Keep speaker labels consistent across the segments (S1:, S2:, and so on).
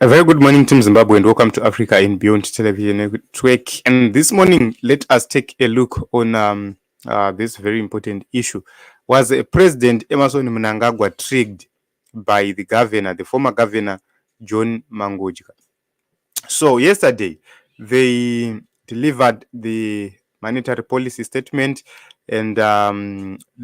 S1: A very good morning, Team Zimbabwe, and welcome to Africa in Beyond Television Network. And this morning, let us take a look on this very important issue. Was President Emmerson Mnangagwa tricked by the governor, the former governor, John Mangudya? So yesterday, they delivered the monetary policy statement, and a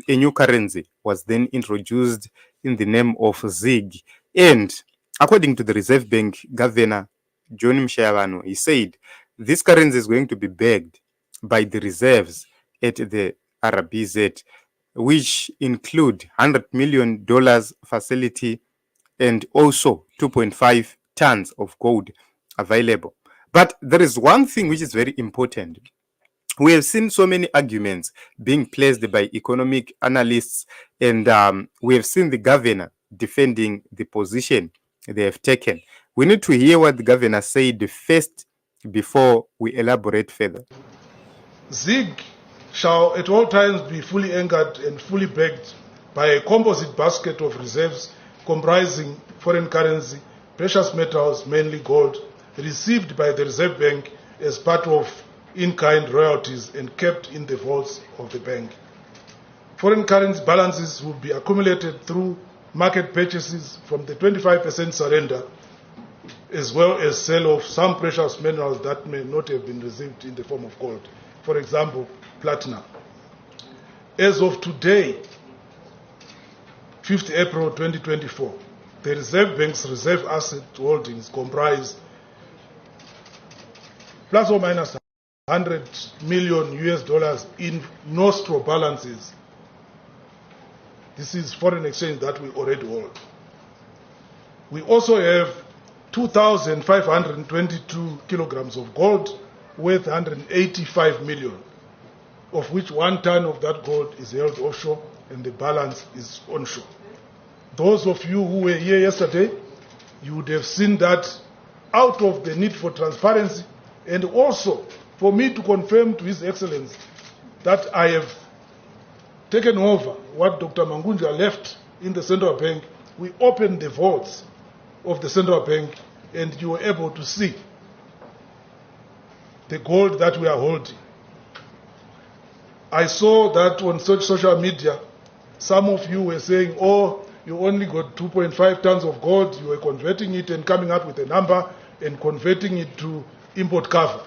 S1: new currency was then introduced in the name of ZIG. And according to the Reserve Bank Governor, John Mshayabano, he said this currency is going to be backed by the reserves at the RBZ, which include $100 million facility and also 2.5 tons of gold available. But there is one thing which is very important. We have seen so many arguments being placed by economic analysts, and we have seen the governor defending the position they have taken. We need to hear what the governor said first before we elaborate further.
S2: ZIG shall at all times be fully anchored and fully backed by a composite basket of reserves comprising foreign currency, precious metals, mainly gold, received by the Reserve Bank as part of in-kind royalties and kept in the vaults of the bank. Foreign currency balances will be accumulated through market purchases from the 25% surrender, as well as sale of some precious minerals that may not have been received in the form of gold, for example, platinum. As of today, 5th April 2024, the Reserve Bank's reserve asset holdings comprise plus or minus $100 million in nostro balances. This is foreign exchange that we already hold. We also have 2,522 kilograms of gold worth 185 million, of which 1 ton of that gold is held offshore and the balance is onshore. Those of you who were here yesterday, you would have seen that out of the need for transparency and also for me to confirm to His Excellency that I have taken over what Dr. Mangudya left in the central bank, we opened the vaults of the central bank and you were able to see the gold that we are holding. I saw that on social media, some of you were saying, oh, you only got 2.5 tons of gold, you were converting it and coming up with a number and converting it to import cover.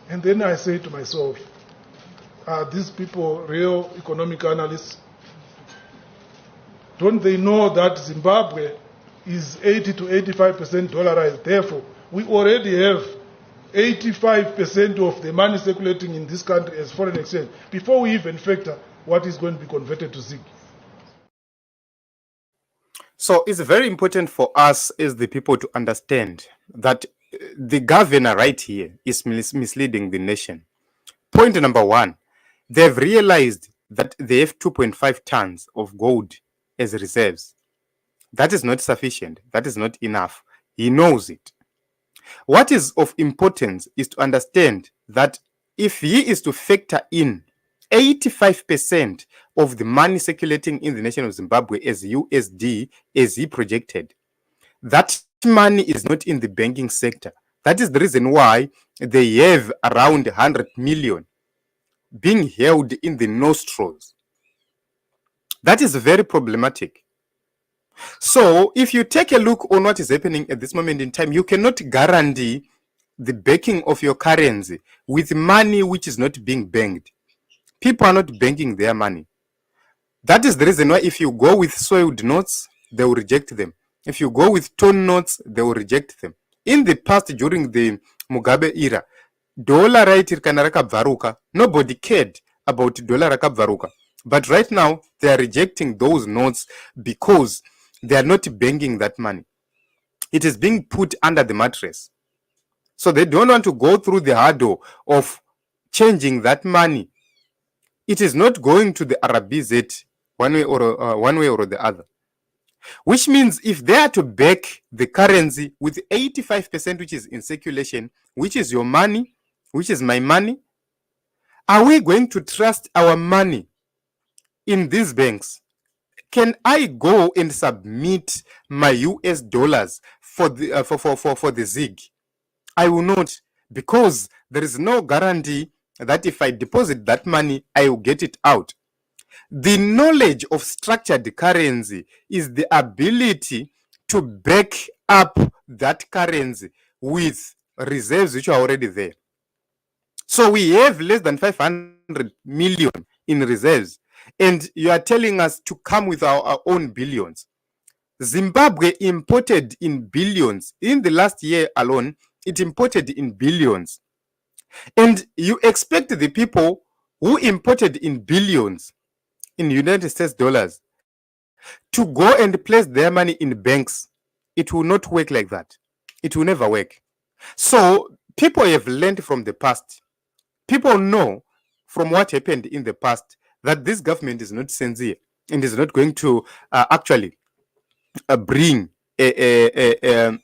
S2: And then I say to myself, are these people real economic analysts? Don't they know that Zimbabwe is 80 to 85% dollarized? Therefore, we already have 85% of the money circulating in this country as foreign exchange before we even factor what is going to be converted to ZIG.
S1: So it's very important for us as the people to understand that the governor right here is misleading the nation. Point number one, they've realized that they have 2.5 tons of gold as reserves. That is not sufficient. That is not enough. He knows it. What is of importance is to understand that if he is to factor in 85% of the money circulating in the nation of Zimbabwe as USD, as he projected, that money is not in the banking sector. That is the reason why they have around 100 million being held in the nostrils. That is very problematic. So if you take a look on what is happening at this moment in time, you cannot guarantee the backing of your currency with money which is not being banked. People are not banking their money. That is the reason why if you go with soiled notes, they will reject them. If you go with torn notes, they will reject them. In the past, during the Mugabe era, dollar right rakabvaruka, nobody cared about dollar rakabvaruka. But right now, they are rejecting those notes because they are not banking that money. It is being put under the mattress. So they don't want to go through the hurdle of changing that money. It is not going to the RBZ one way or the other. Which means if they are to back the currency with 85% which is in circulation, which is your money, which is my money, are we going to trust our money in these banks? Can I go and submit my US dollars for the ZIG. I will not, because there is no guarantee that if I deposit that money, I will get it out. The knowledge of structured currency is the ability to back up that currency with reserves which are already there. So we have less than 500 million in reserves, and you are telling us to come with our own billions. Zimbabwe imported in billions. In the last year alone, it imported in billions. And you expect the people who imported in billions in United States dollars to go and place their money in banks. It will not work like that. It will never work. So people have learned from the past. People know from what happened in the past that this government is not sincere and is not going to actually bring the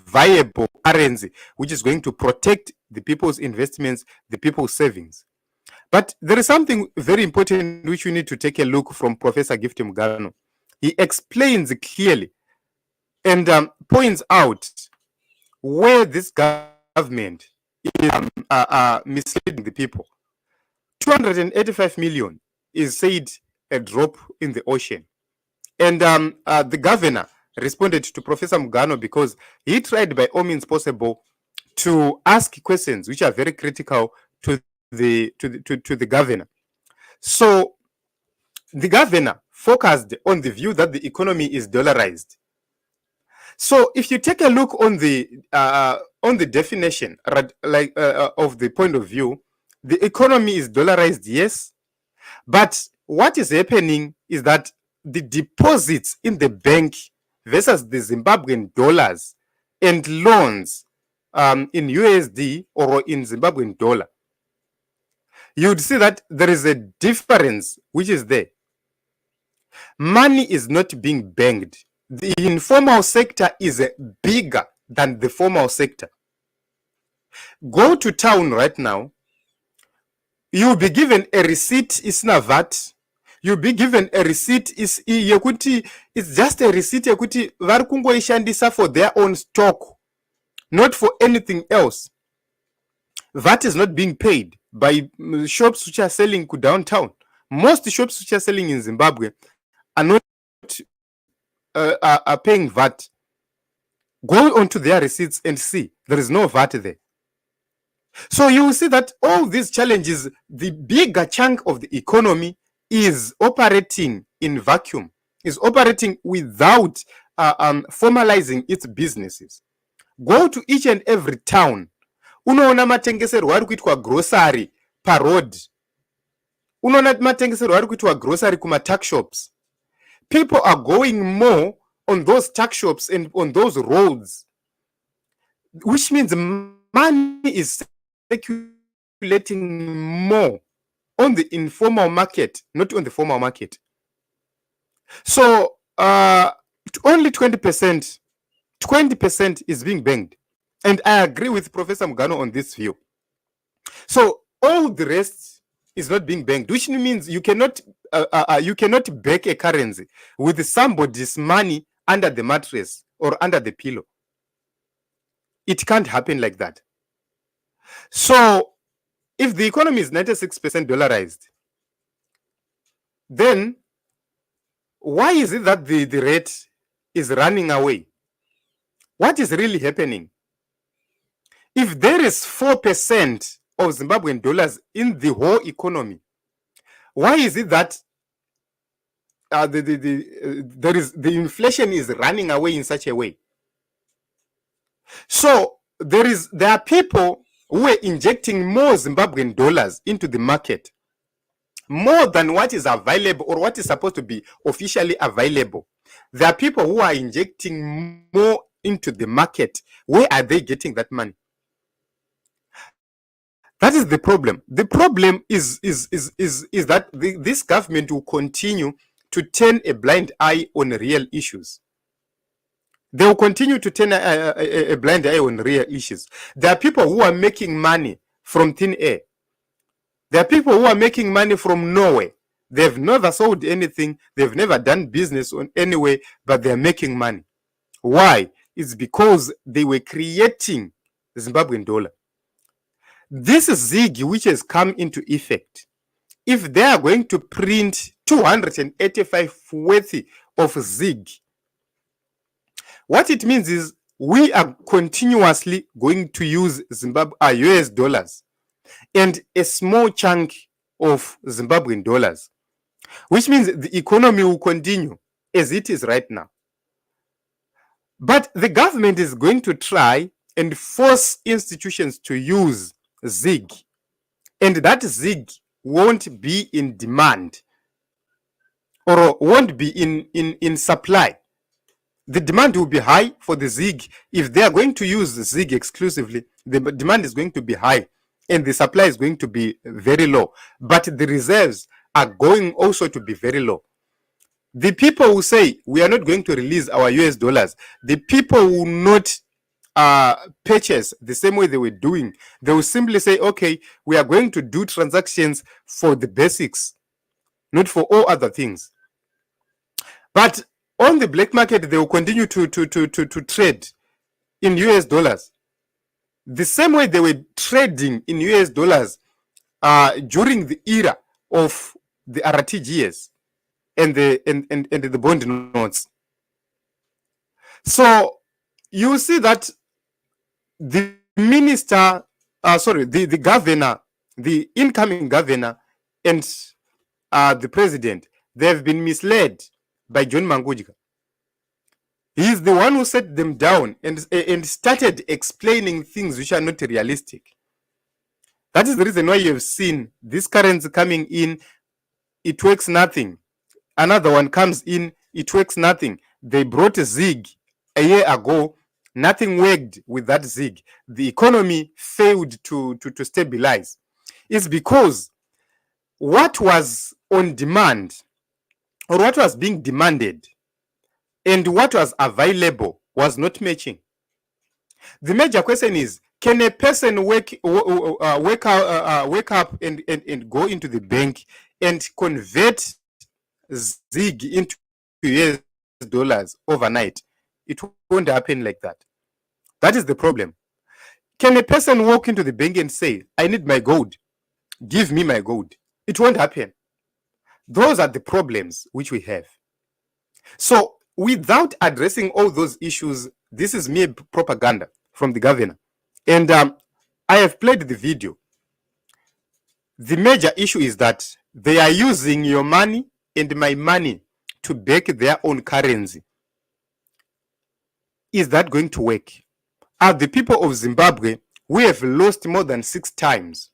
S1: viable currency which is going to protect the people's investments, the people's savings. But there is something very important which we need to take a look from Professor Gift Mugano. He explains clearly and points out where this government is misleading the people. 285 million is said a drop in the ocean. And the governor responded to Professor Mugano because he tried by all means possible to ask questions which are very critical to the governor. So the governor focused on the view that the economy is dollarized. So if you take a look on the definition, of the point of view, the economy is dollarized, yes, but what is happening is that the deposits in the bank versus the Zimbabwean dollars and loans in USD or in Zimbabwean dollar, you would see that there is a difference which is there. Money is not being banked. The informal sector is bigger than the formal sector. Go to town right now, you'll be given a receipt, it's not VAT. You'll be given a receipt, it's just a receipt yekuti vari kungoishandisa for their own stock, not for anything else. VAT is not being paid by shops which are selling downtown. Most shops which are selling in Zimbabwe are not are paying VAT. Go onto their receipts and see there is no VAT there. So you will see that all these challenges, the bigger chunk of the economy is operating in vacuum, is operating without formalizing its businesses. Go to each and every town. Unoona matengeserwo ari kuitwa grocery per road. Unoona matengeserwo ari kuitwa grocery kuma tuck shops. People are going more on those tuck shops and on those roads, which means money is circulating more on the informal market, not on the formal market. So only 20% is being banked. And I agree with Professor Mugano on this view. So all the rest is not being banked, which means you cannot back a currency with somebody's money under the mattress or under the pillow. It can't happen like that. So if the economy is 96% dollarized, then why is it that the rate is running away? What is really happening? If there is 4% of Zimbabwean dollars in the whole economy, why is it that the inflation is running away in such a way? So there are people who are injecting more Zimbabwean dollars into the market, more than what is available or what is supposed to be officially available. There are people who are injecting more into the market. Where are they getting that money? That is the problem. The problem is that this government will continue to turn a blind eye on real issues. They will continue to turn a blind eye on real issues. There are people who are making money from thin air. There are people who are making money from nowhere. They've never sold anything. They've never done business on any way, but they're making money. Why? is because they were creating the Zimbabwean dollar. This ZiG, which has come into effect, if they are going to print 285 worth of ZiG, what it means is we are continuously going to use US dollars and a small chunk of Zimbabwean dollars, which means the economy will continue as it is right now. But the government is going to try and force institutions to use ZiG, and that ZiG won't be in demand or won't be in supply. The demand will be high for the ZiG. If they are going to use the ZiG exclusively, the demand is going to be high and the supply is going to be very low. But the reserves are going also to be very low. The people who say we are not going to release our US dollars, the people will not purchase the same way they were doing. They will simply say, okay, we are going to do transactions for the basics, not for all other things. But on the black market, they will continue to trade in US dollars. The same way they were trading in US dollars during the era of the RTGS and the bond notes. So you see that the minister, the governor, the incoming governor and the president, they have been misled by John Mangudya. He is the one who set them down and started explaining things which are not realistic. That is the reason why you have seen this currency coming in, it works nothing. Another one comes in, it works nothing. They brought a ZiG a year ago, nothing worked with that ZiG. The economy failed to stabilize. It's because what was on demand or what was being demanded and what was available was not matching. The major question is, can a person wake up and go into the bank and convert ZiG into US dollars overnight? It won't happen like that. That is the problem. Can a person walk into the bank and say, I need my gold, give me my gold? It won't happen. Those are the problems which we have. So without addressing all those issues, this is mere propaganda from the governor. And I have played the video. The major issue is that they are using your money and my money to back their own currency. Is that going to work? Are the people of Zimbabwe, who have lost more than 6 times,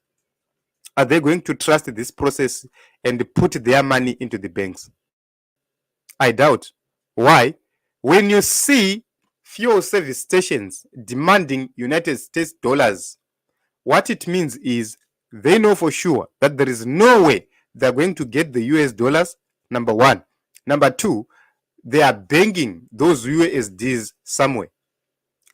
S1: are they going to trust this process and put their money into the banks? I doubt. Why? When you see fuel service stations demanding United States dollars, what it means is they know for sure that there is no way they're going to get the US dollars, number one. Number two, they are banking those USDs somewhere.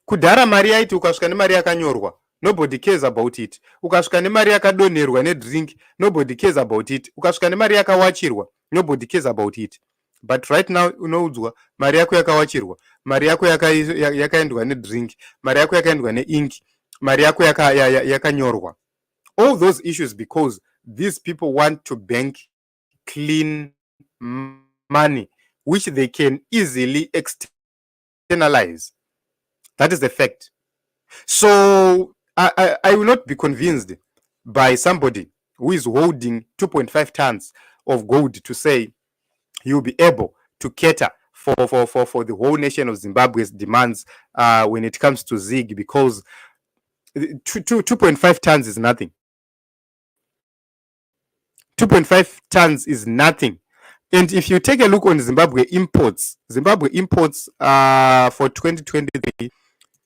S1: Kudhara mari yaiti ukasvika nemari yakanyorwa, nobody cares about it. Ukasvika nemari yakadonerwa nedrink, nobody cares about it. Ukasvika nemari yakawachirwa, nobody cares about it. But right now unoudzwa mari yako yakawachirwa, mari yako yakaendwa nedrink, mari yako yakaendwa neink, mari yako yakanyorwa. All those issues because these people want to bank clean money which they can easily externalize. That is the fact. So I will not be convinced by somebody who is holding 2.5 tons of gold to say you'll be able to cater for the whole nation of Zimbabwe's demands when it comes to ZiG, because 2.5 tons is nothing. 2.5 tons is nothing. And if you take a look on Zimbabwe imports for 2023,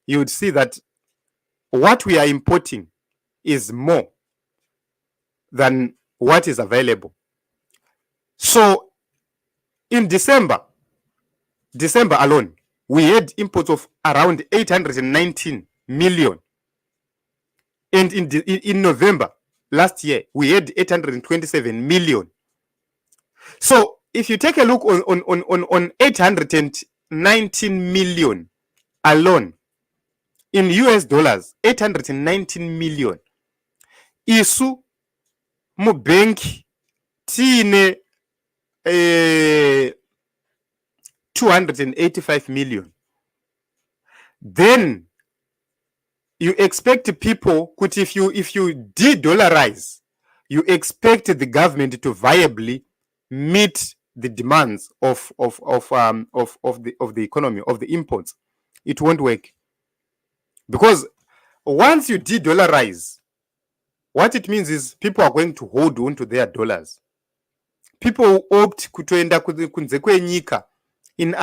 S1: you would see that what we are importing is more than what is available. So in December alone, we had imports of around 819 million. And in November last year, we had 827 million. So if you take a look on 819 million alone in US dollars 819 million. Isu mu bank tine 285 million. Then you expect people, if you de-dollarize, you expect the government to viably meet the demands of the economy, of the imports. It won't work. Because once you de-dollarize, what it means is people are going to hold on to their dollars. People opt kutoenda kunze kwenyika in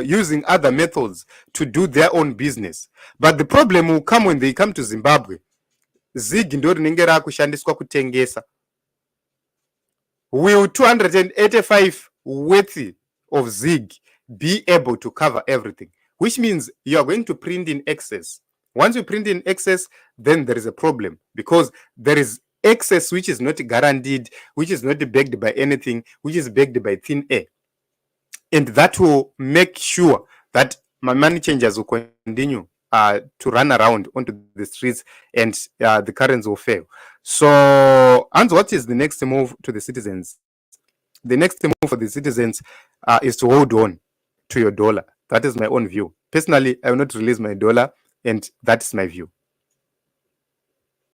S1: using other methods to do their own business. But the problem will come when they come to Zimbabwe. Zig ndo rinenge rakushandiswa kutengesa. Will 285 worth of Zig be able to cover everything? Which means you are going to print in excess. Once you print in excess, then there is a problem, because there is excess which is not guaranteed, which is not backed by anything, which is backed by thin air. And that will make sure that my money changers will continue to run around onto the streets, and the currency will fail. So, and what is the next move to the citizens? The next move for the citizens is to hold on to your dollar. That is my own view. Personally, I will not release my dollar, and that is my view.